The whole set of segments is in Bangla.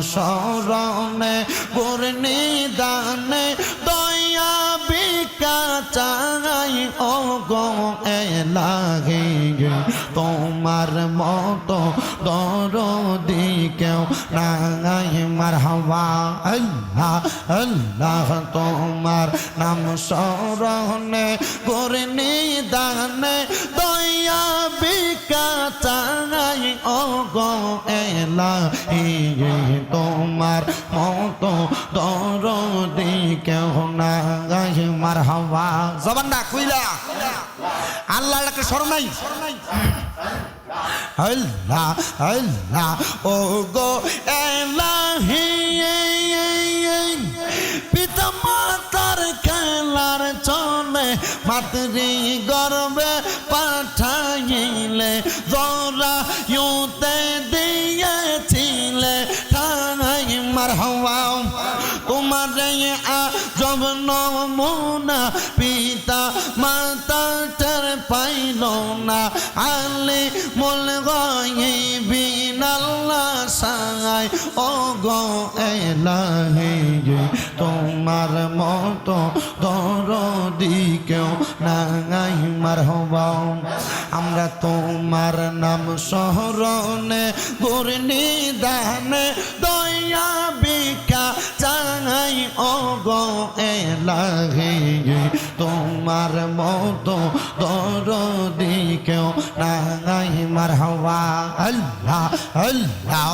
স্মরণে গুর নিদানে দয়া ভিক্ষা চাই ও গো এলাহি তোমার মতো দরদি কেউ নাই মারহাবা আল্লাহ আল্লাহ তোমার নাম স্মরণে গুর নিদানে দয়া ভিক্ষা চাই ও গো এলাহি তোমার মতো দরদি কেউ নাই মারহাবা জবান না কইলা আল্লাহর একটা স্মরণ নাই আল্লাহ আল্লাহ ও গো এলাহি পিতা মাতার খেলার চলে মাতৃ গর্বে পাঠাইলে জরা ইউতে দিয়েছিলে ঠাই মারহাবা তোমার আজব নমুনা পিতা মাতা টের পাইল না আলে মোল গায়বিন আল্লাহ সাই ও গো এলাহি তোমার মতো দরদি কেউ নাই মারহাবা আমরা তোমার নাম স্মরণে গুর নিদানে দয়া ভিক্ষা চাই ও গো এলাহি তোমার মতো দরদি কেউ নাই মারহাবা আল্লাহ আল্লাহ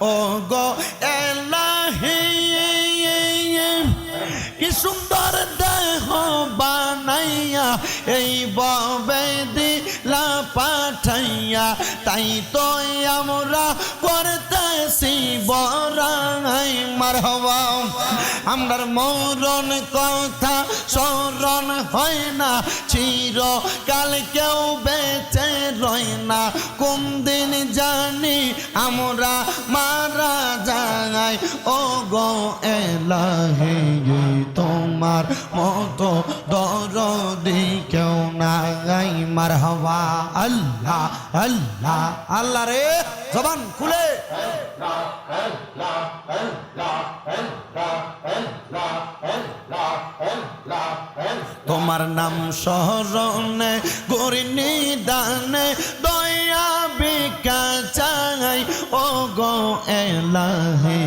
ও গো এলাহি কি সুন্দর দেহ বানাইয়া এই ববে দিলা পাঠাইয়া তাই তো আমরা করতেছি বড়াই মারহাবা আমরার মরণ কথা স্মরণ হয় না চিরকাল কেউ বেঁচে রয় না কোন দিন জানি আমরা মারা যাই ও গো এলাহি তোমার মতো দরদি কেউ নাই মারহাবা আল্লাহ আল্লাহ আল্লাহ রে জবান খুলে তোমার নাম স্মরণে গুর নিদানে দয়া ভিক্ষা চাই ও গো এলাহি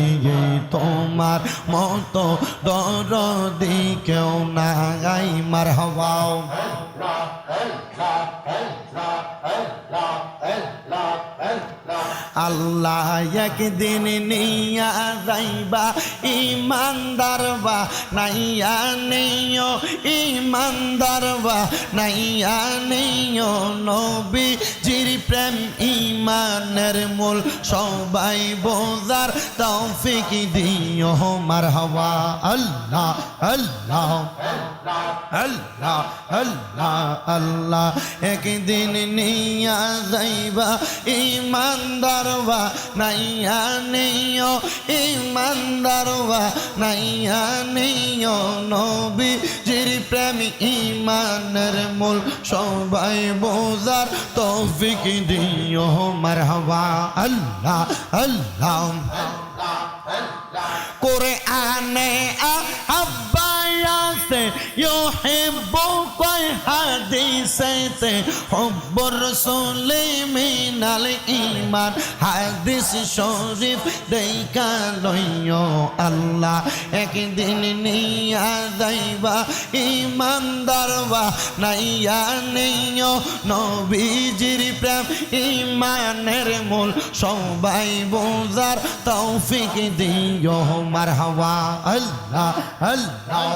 তোমার মতো দরদি কেউ নাই মারহাবা আল্লাহ একদিন নিয়া যাইবা ইমানদার বা নাইয়া নিও ইমানদার বা নাইয়া নিও নবীজির প্রেম ইমানের মূল সবাই বোঝার তৌফিক দিও মারহাবা আল্লাহ আল্লাহ আল্লাহ আল্লাহ আল্লাহ একদিন নিয়া যাইবা ইমানদার বা নাইয়া নিও ইমানদার বা নাইয়া নিও নবীজির প্রেম ইমানের মূল সবাই বোঝার তৌফিক দিও মারহাবা আল্লাহ আল্লাহ কোরআনে আব্বায়াতে ইউহিব্বুক হাদিসেতে হুব্বুর রাসূলি মিনাল ঈমান হাদিস শরীফ দেখা লইও আল্লাহ একদিন নিয়া যাইবা ইমানদার বা নাইয়া নিও নবীজির প্রেম ইমানের মূল সবাই বোঝার তৌফিক দিও মারহাবা আল্লাহ আল্লাহ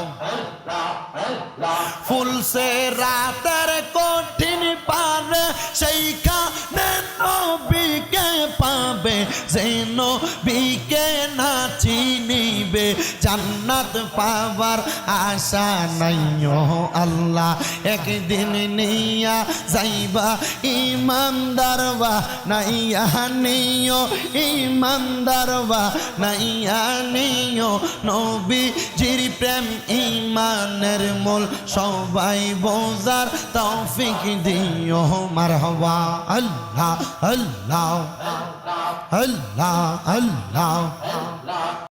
ফুল সে রাতের কঠিন পারে সেইখানে নবীকে পাবে যে নবীকে না চিনিবে জান্নাত পাবার আশা নাই ও আল্লাহ একদিন নিয়া যাইবা ইমানদারবা নাইয়া নিও ইমানদারবা নাইয়া নিও নবীজির প্রেম ইমানের মূল সবাই বোঝার তৌফিক দিও মারহাবা আল্লাহ আল্লাহ আল্লাহ আল্লাহ